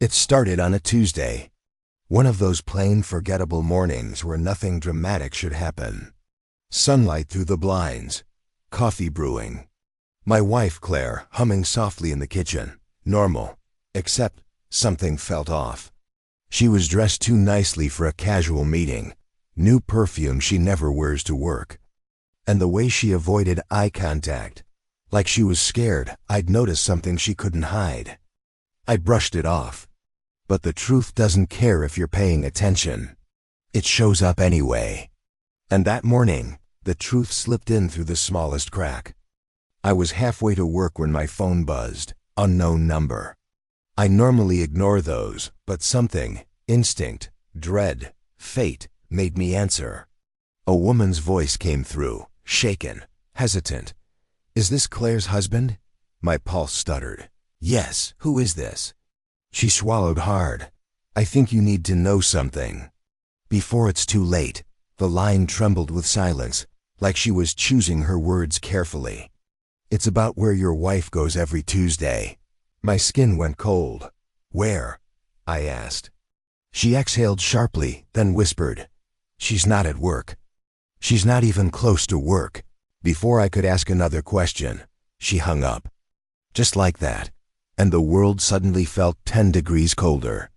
It started on a Tuesday. One of those plain, forgettable mornings where nothing dramatic should happen. Sunlight through the blinds. Coffee brewing. My wife, Claire, humming softly in the kitchen. Normal. Except something felt off. She was dressed too nicely for a casual meeting. New perfume she never wears to work. And the way she avoided eye contact. Like she was scared I'd notice something she couldn't hide. I brushed it off. But the truth doesn't care if you're paying attention. It shows up anyway. And that morning, the truth slipped in through the smallest crack. I was halfway to work when my phone buzzed. Unknown number. I normally ignore those, but something, instinct, dread, fate, made me answer. A woman's voice came through, shaken, hesitant. "Is this Claire's husband?" My pulse stuttered. "Yes, who is this?" She swallowed hard. "I think you need to know something." Before it's too late, the line trembled with silence, like she was choosing her words carefully. "It's about where your wife goes every Tuesday." My skin went cold. "Where?" I asked. She exhaled sharply, then whispered, "She's not at work. She's not even close to work." Before I could ask another question, she hung up. Just like that. And the world suddenly felt 10 degrees colder.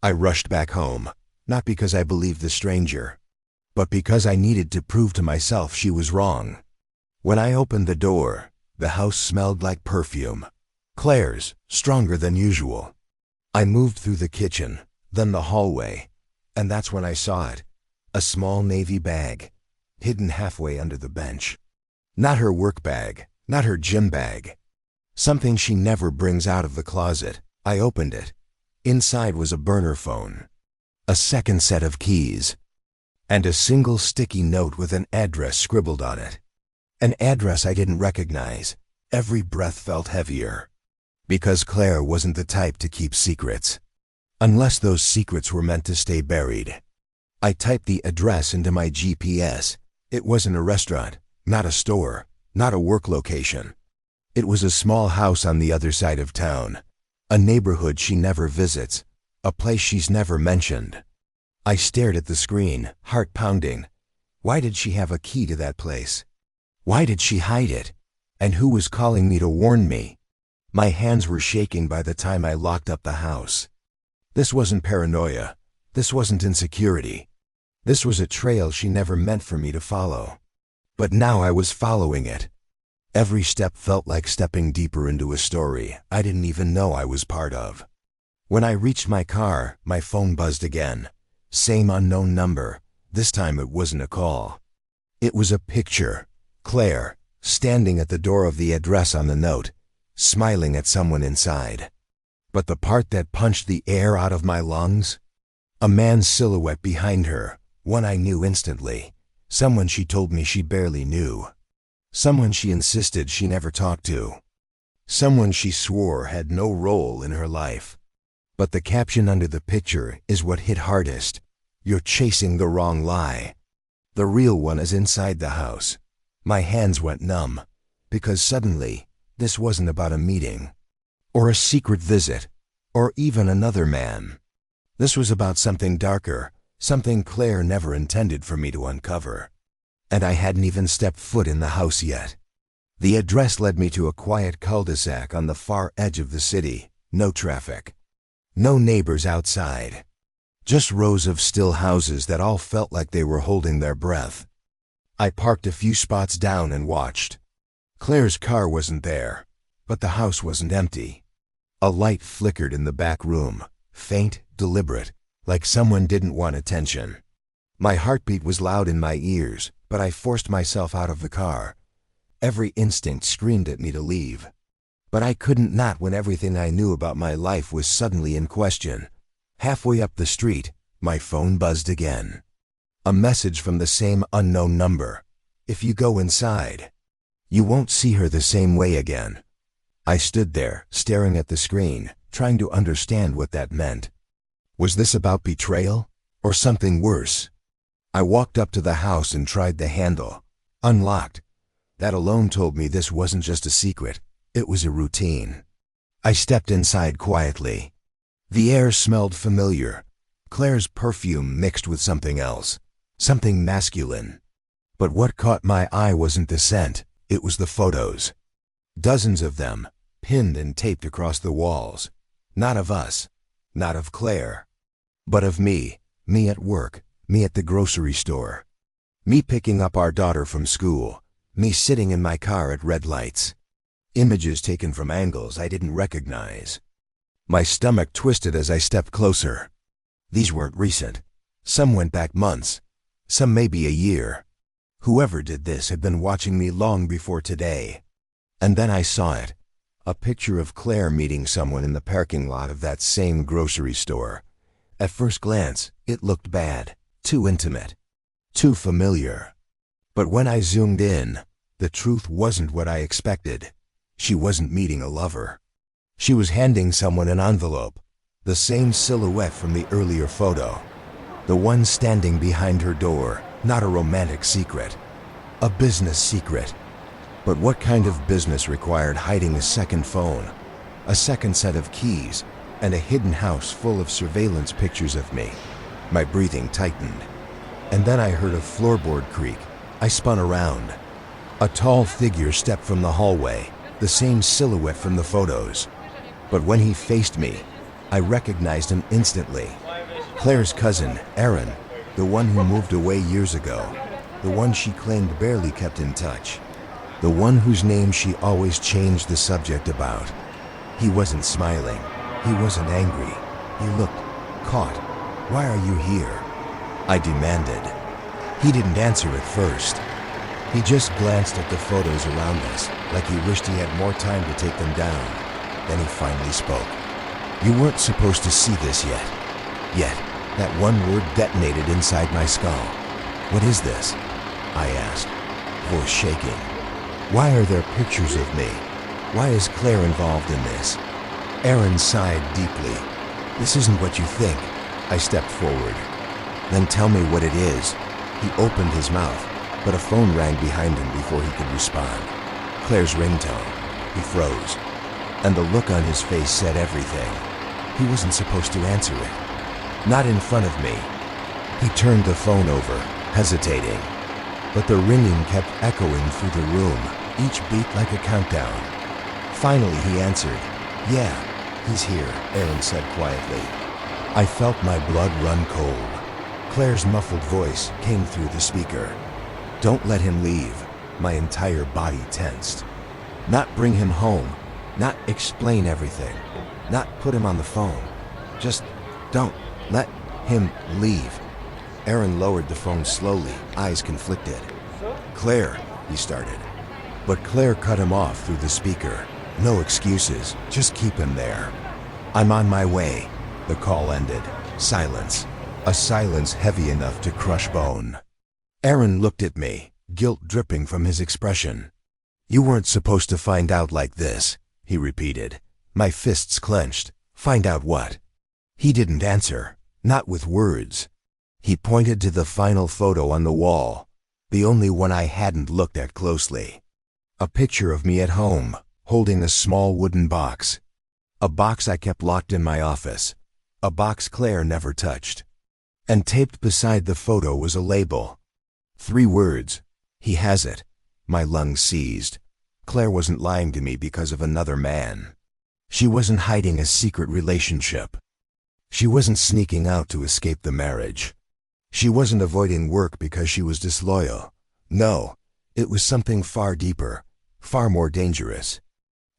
I rushed back home, not because I believed the stranger, but because I needed to prove to myself she was wrong. When I opened the door, the house smelled like perfume. Claire's, stronger than usual. I moved through the kitchen, then the hallway, and that's when I saw it. A small navy bag, hidden halfway under the bench. Not her work bag, not her gym bag. Something she never brings out of the closet. I opened it. Inside was a burner phone, a second set of keys, and a single sticky note with an address scribbled on it. An address I didn't recognize. Every breath felt heavier. Because Claire wasn't the type to keep secrets. Unless those secrets were meant to stay buried. I typed the address into my GPS. It wasn't a restaurant, not a store, not a work location. It was a small house on the other side of town, a neighborhood she never visits, a place she's never mentioned. I stared at the screen, heart pounding. Why did she have a key to that place? Why did she hide it? And who was calling me to warn me? My hands were shaking by the time I locked up the house. This wasn't paranoia. This wasn't insecurity. This was a trail she never meant for me to follow. But now I was following it. Every step felt like stepping deeper into a story I didn't even know I was part of. When I reached my car, my phone buzzed again. Same unknown number. This time it wasn't a call. It was a picture. Claire, standing at the door of the address on the note, smiling at someone inside. But the part that punched the air out of my lungs? A man's silhouette behind her, one I knew instantly. Someone she told me she barely knew. Someone she insisted she never talked to. Someone she swore had no role in her life. But the caption under the picture is what hit hardest. "You're chasing the wrong lie." The real one is inside the house. My hands went numb, because suddenly, this wasn't about a meeting, or a secret visit, or even another man. This was about something darker, something Claire never intended for me to uncover. And I hadn't even stepped foot in the house yet. The address led me to a quiet cul-de-sac on the far edge of the city. No traffic. No neighbors outside. Just rows of still houses that all felt like they were holding their breath. I parked a few spots down and watched. Claire's car wasn't there, but the house wasn't empty. A light flickered in the back room, faint, deliberate, like someone didn't want attention. My heartbeat was loud in my ears, but I forced myself out of the car. Every instinct screamed at me to leave. But I couldn't not when everything I knew about my life was suddenly in question. Halfway up the street, my phone buzzed again. A message from the same unknown number. "If you go inside, you won't see her the same way again." I stood there, staring at the screen, trying to understand what that meant. Was this about betrayal? Or something worse? I walked up to the house and tried the handle. Unlocked. That alone told me this wasn't just a secret, it was a routine. I stepped inside quietly. The air smelled familiar, Claire's perfume mixed with something else, something masculine. But what caught my eye wasn't the scent, it was the photos. Dozens of them, pinned and taped across the walls. Not of us, not of Claire, but of me at work, me at the grocery store. Me picking up our daughter from school, me sitting in my car at red lights. Images taken from angles I didn't recognize. My stomach twisted as I stepped closer. These weren't recent. Some went back months, some maybe a year. Whoever did this had been watching me long before today. And then I saw it. A picture of Claire meeting someone in the parking lot of that same grocery store. At first glance, it looked bad, too intimate, too familiar. But when I zoomed in, the truth wasn't what I expected. She wasn't meeting a lover. She was handing someone an envelope, the same silhouette from the earlier photo. The one standing behind her door, not a romantic secret, a business secret. But what kind of business required hiding a second phone, a second set of keys, and a hidden house full of surveillance pictures of me? My breathing tightened. And then I heard a floorboard creak. I spun around. A tall figure stepped from the hallway, the same silhouette from the photos. But when he faced me, I recognized him instantly. Claire's cousin, Aaron, the one who moved away years ago, the one she claimed barely kept in touch, the one whose name she always changed the subject about. He wasn't smiling. He wasn't angry. He looked caught. "Why are you here?" I demanded. He didn't answer at first. He just glanced at the photos around us, like he wished he had more time to take them down. Then he finally spoke. "You weren't supposed to see this yet." Yet, that one word detonated inside my skull. "What is this?" I asked, voice shaking. "Why are there pictures of me? Why is Claire involved in this?" Aaron sighed deeply. "This isn't what you think." I stepped forward. "Then tell me what it is." He opened his mouth, but a phone rang behind him before he could respond. Claire's ringtone. He froze, and the look on his face said everything. He wasn't supposed to answer it. Not in front of me. He turned the phone over, hesitating. But the ringing kept echoing through the room, each beat like a countdown. Finally he answered. "Yeah, he's here," Aaron said quietly. I felt my blood run cold. Claire's muffled voice came through the speaker. "Don't let him leave." My entire body tensed. Not bring him home, not explain everything, not put him on the phone. Just don't let him leave. Aaron lowered the phone slowly, eyes conflicted. "Claire," he started. But Claire cut him off through the speaker. "No excuses, just keep him there." "I'm on my way." The call ended. Silence. A silence heavy enough to crush bone. Aaron looked at me, guilt dripping from his expression. "You weren't supposed to find out like this," he repeated. My fists clenched. "Find out what?" He didn't answer, not with words. He pointed to the final photo on the wall, the only one I hadn't looked at closely. A picture of me at home, holding a small wooden box. A box I kept locked in my office. A box Claire never touched. And taped beside the photo was a label. 3 words. "He has it." My lungs seized. Claire wasn't lying to me because of another man. She wasn't hiding a secret relationship. She wasn't sneaking out to escape the marriage. She wasn't avoiding work because she was disloyal. No, it was something far deeper, far more dangerous.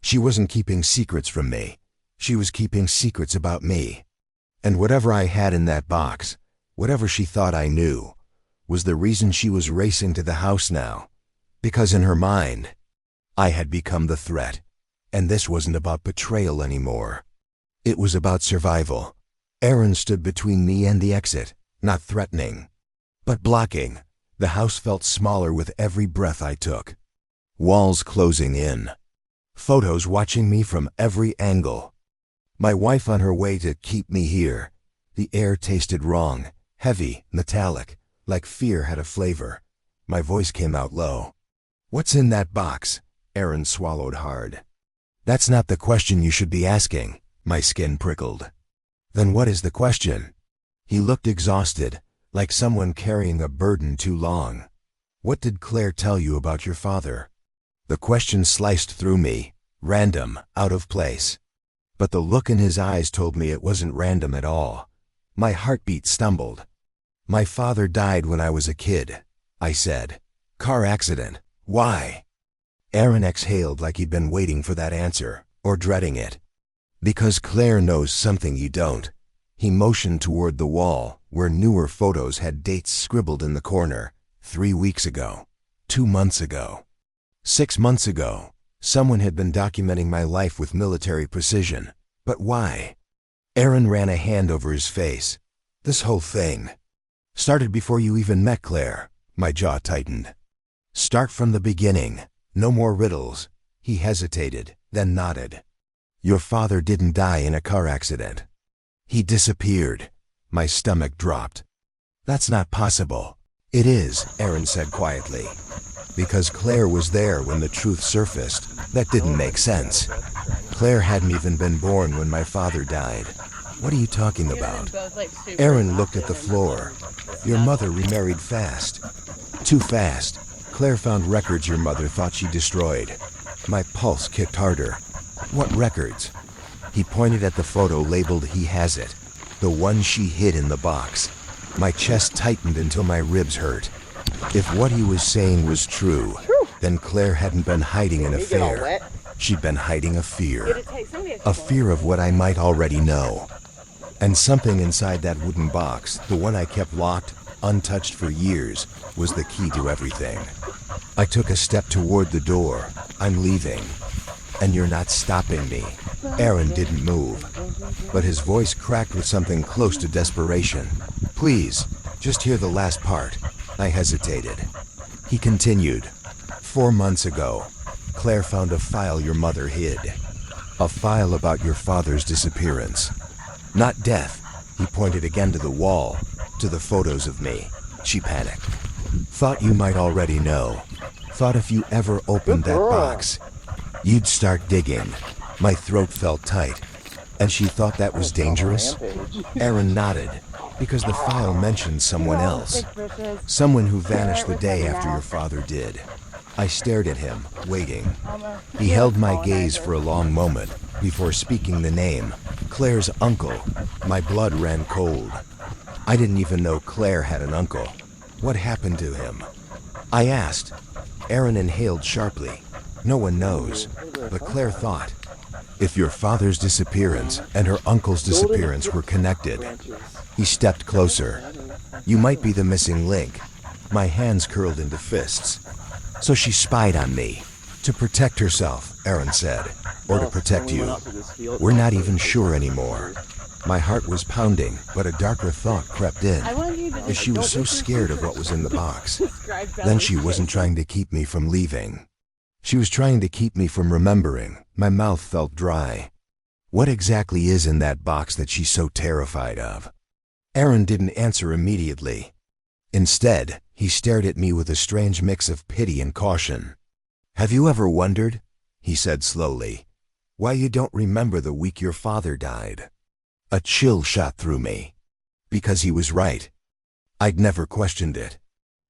She wasn't keeping secrets from me. She was keeping secrets about me. And whatever I had in that box, whatever she thought I knew, was the reason she was racing to the house now. Because in her mind, I had become the threat. And this wasn't about betrayal anymore. It was about survival. Aaron stood between me and the exit, not threatening, but blocking. The house felt smaller with every breath I took. Walls closing in. Photos watching me from every angle. My wife on her way to keep me here. The air tasted wrong, heavy, metallic, like fear had a flavor. My voice came out low. "What's in that box?" Aaron swallowed hard. "That's not the question you should be asking." My skin prickled. Then what is the question? He looked exhausted, like someone carrying a burden too long. What did Claire tell you about your father? The question sliced through me, random, out of place. But the look in his eyes told me it wasn't random at all. My heartbeat stumbled. My father died when I was a kid, I said. Car accident. Why? Aaron exhaled like he'd been waiting for that answer, or dreading it. Because Claire knows something you don't. He motioned toward the wall, where newer photos had dates scribbled in the corner. 3 weeks ago. 2 months ago. 6 months ago. Someone had been documenting my life with military precision. But why? Aaron ran a hand over his face. This whole thing started before you even met Claire. My jaw tightened. Start from the beginning. No more riddles. He hesitated, then nodded. Your father didn't die in a car accident. He disappeared. My stomach dropped. That's not possible. It is, Aaron said quietly. Because Claire was there when the truth surfaced. That didn't make sense. Claire hadn't even been born when my father died. What are you talking about? Aaron looked at the floor. Your mother remarried fast. Too fast. Claire found records your mother thought she destroyed. My pulse kicked harder. What records? He pointed at the photo labeled "He Has It," the one she hid in the box. My chest tightened until my ribs hurt. If what he was saying was true, then Claire hadn't been hiding an affair. She'd been hiding a fear. A fear of what I might already know. And something inside that wooden box, the one I kept locked, untouched for years, was the key to everything. I took a step toward the door. I'm leaving. And you're not stopping me. Aaron didn't move, but his voice cracked with something close to desperation. Please, just hear the last part. I hesitated. He continued. 4 months ago, Claire found a file your mother hid. A file about your father's disappearance. Not death. He pointed again to the wall, to the photos of me. She panicked. Thought you might already know. Thought if you ever opened that box, you'd start digging. My throat felt tight. And she thought that was dangerous? Aaron nodded, because the file mentioned someone else. Someone who vanished the day after your father did. I stared at him, waiting. He held my gaze for a long moment, before speaking the name. Claire's uncle. My blood ran cold. I didn't even know Claire had an uncle. What happened to him? I asked. Aaron inhaled sharply. No one knows, but Claire thought. If your father's disappearance and her uncle's disappearance were connected. He stepped closer. You might be the missing link. My hands curled into fists. So she spied on me. To protect herself, Aaron said. Or to protect you. We're not even sure anymore. My heart was pounding, but a darker thought crept in. If she was so scared of what was in the box, then she wasn't trying to keep me from leaving. She was trying to keep me from remembering. My mouth felt dry. What exactly is in that box that she's so terrified of? Aaron didn't answer immediately. Instead, he stared at me with a strange mix of pity and caution. Have you ever wondered, he said slowly, why you don't remember the week your father died? A chill shot through me. Because he was right. I'd never questioned it.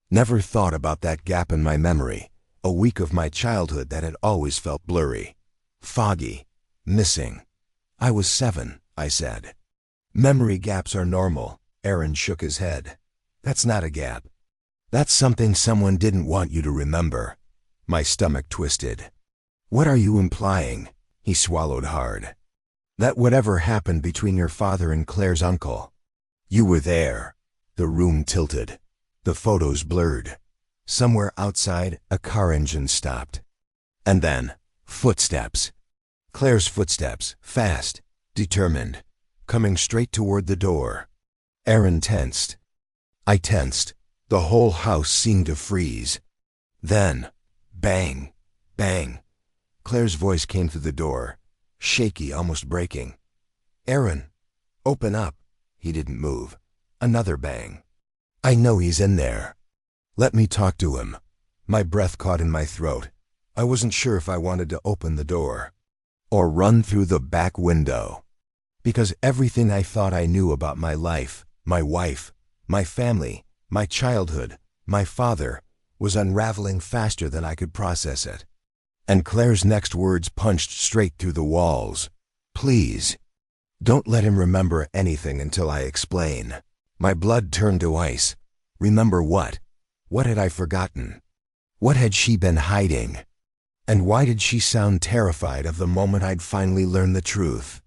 Never thought about that gap in my memory. A week of my childhood that had always felt blurry. Foggy. Missing. I was 7, I said. Memory gaps are normal. Aaron shook his head. That's not a gap. That's something someone didn't want you to remember. My stomach twisted. What are you implying? He swallowed hard. That whatever happened between your father and Claire's uncle. You were there. The room tilted. The photos blurred. Somewhere outside, a car engine stopped. And then, footsteps. Claire's footsteps, fast, determined, coming straight toward the door. Aaron tensed. I tensed. The whole house seemed to freeze. Then, bang, bang. Claire's voice came through the door, shaky, almost breaking. Aaron, open up. He didn't move. Another bang. I know he's in there. Let me talk to him. My breath caught in my throat. I wasn't sure if I wanted to open the door or run through the back window. Because everything I thought I knew about my life, my wife, my family, my childhood, my father, was unraveling faster than I could process it. And Claire's next words punched straight through the walls. Please, don't let him remember anything until I explain. My blood turned to ice. Remember what? What had I forgotten? What had she been hiding? And why did she sound terrified of the moment I'd finally learned the truth?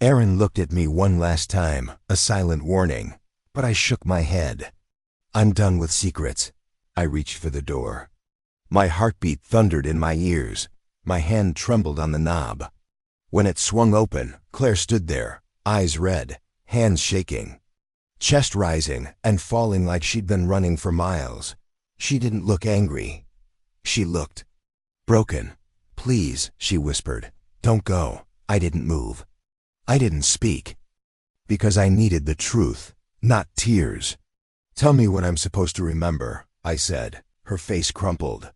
Aaron looked at me one last time, a silent warning, but I shook my head. I'm done with secrets. I reached for the door. My heartbeat thundered in my ears. My hand trembled on the knob. When it swung open, Claire stood there, eyes red, hands shaking, chest rising and falling like she'd been running for miles. She didn't look angry. She looked broken. Please, she whispered, don't go. I didn't move. I didn't speak. Because I needed the truth, not tears. Tell me what I'm supposed to remember, I said. Her face crumpled.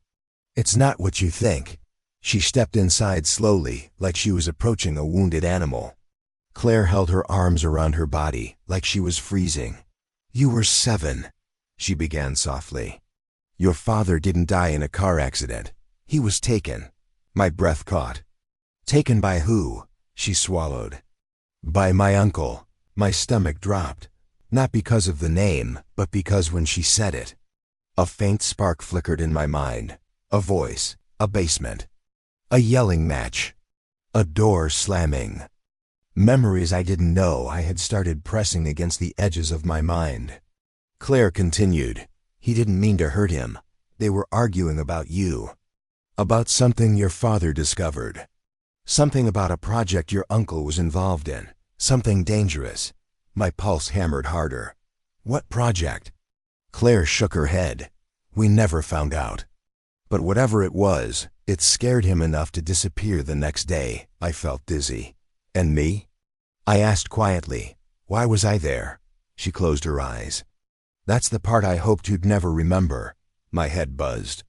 It's not what you think. She stepped inside slowly, like she was approaching a wounded animal. Claire held her arms around her body, like she was freezing. You were 7, she began softly. Your father didn't die in a car accident. He was taken. My breath caught. Taken by who? She swallowed. By my uncle. My stomach dropped. Not because of the name, but because when she said it. A faint spark flickered in my mind. A voice. A basement. A yelling match. A door slamming. Memories I didn't know I had started pressing against the edges of my mind. Claire continued. He didn't mean to hurt him. They were arguing about you. About something your father discovered. Something about a project your uncle was involved in. Something dangerous. My pulse hammered harder. What project? Claire shook her head. We never found out. But whatever it was, it scared him enough to disappear the next day. I felt dizzy. And me? I asked quietly. Why was I there? She closed her eyes. That's the part I hoped you'd never remember. My head buzzed.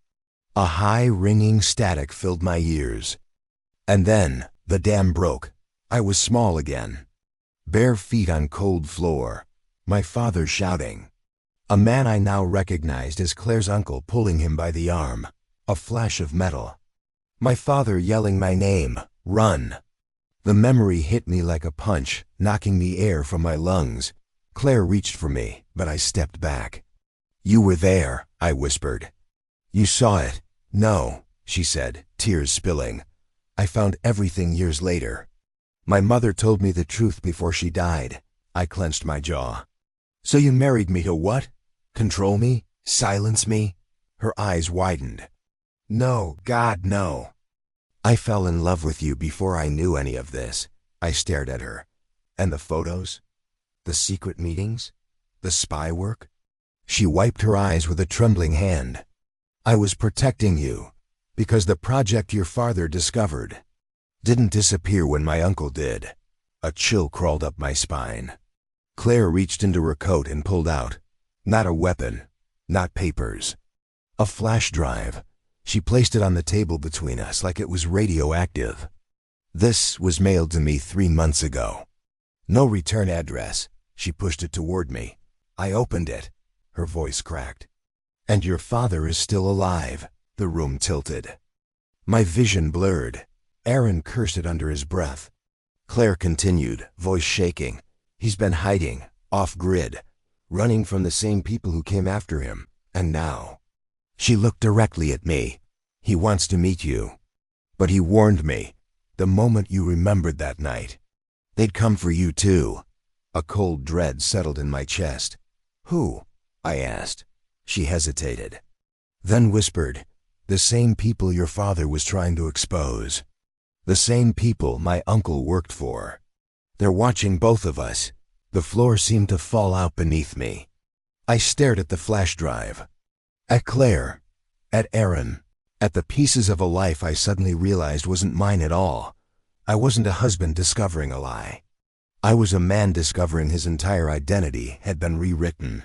A high, ringing static filled my ears. And then, the dam broke. I was small again. Bare feet on cold floor. My father shouting. A man I now recognized as Claire's uncle pulling him by the arm. A flash of metal. My father yelling my name. Run. The memory hit me like a punch, knocking the air from my lungs. Claire reached for me, but I stepped back. You were there, I whispered. You saw it. No, she said, tears spilling. I found everything years later. My mother told me the truth before she died. I clenched my jaw. So you married me to what? Control me? Silence me? Her eyes widened. No, God, no. I fell in love with you before I knew any of this. I stared at her. And the photos? The secret meetings? The spy work? She wiped her eyes with a trembling hand. I was protecting you, because the project your father discovered didn't disappear when my uncle did. A chill crawled up my spine. Claire reached into her coat and pulled out. Not a weapon, not papers. A flash drive. She placed it on the table between us like it was radioactive. This was mailed to me 3 months ago. No return address. She pushed it toward me. I opened it. Her voice cracked. And your father is still alive. The room tilted. My vision blurred. Aaron cursed it under his breath. Claire continued, voice shaking. He's been hiding, off-grid, running from the same people who came after him. And now... She looked directly at me. He wants to meet you. But he warned me. The moment you remembered that night. They'd come for you too. A cold dread settled in my chest. Who? I asked. She hesitated. Then whispered, the same people your father was trying to expose. The same people my uncle worked for. They're watching both of us. The floor seemed to fall out beneath me. I stared at the flash drive. At Claire. At Aaron. At the pieces of a life I suddenly realized wasn't mine at all. I wasn't a husband discovering a lie. I was a man discovering his entire identity had been rewritten.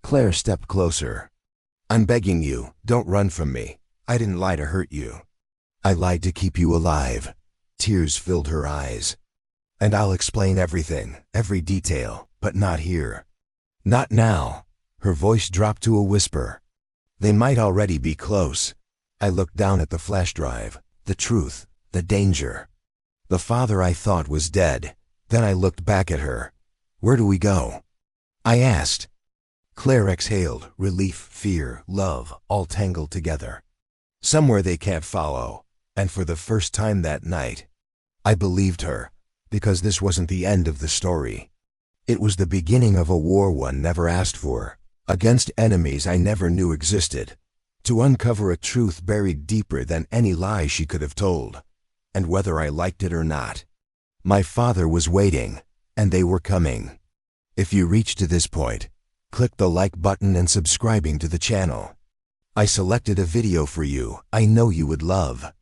Claire stepped closer. I'm begging you, don't run from me. I didn't lie to hurt you. I lied to keep you alive. Tears filled her eyes. And I'll explain everything, every detail, but not here. Not now. Her voice dropped to a whisper. They might already be close. I looked down at the flash drive, the truth, the danger. The father I thought was dead. Then I looked back at her. Where do we go? I asked. Claire exhaled, relief, fear, love, all tangled together. Somewhere they can't follow. And for the first time that night, I believed her, because this wasn't the end of the story. It was the beginning of a war one never asked for, against enemies I never knew existed, to uncover a truth buried deeper than any lie she could have told. And whether I liked it or not, my father was waiting, and they were coming. If you reached to this point, click the like button and subscribing to the channel. I selected a video for you I know you would love.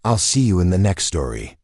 I'll see you in the next story.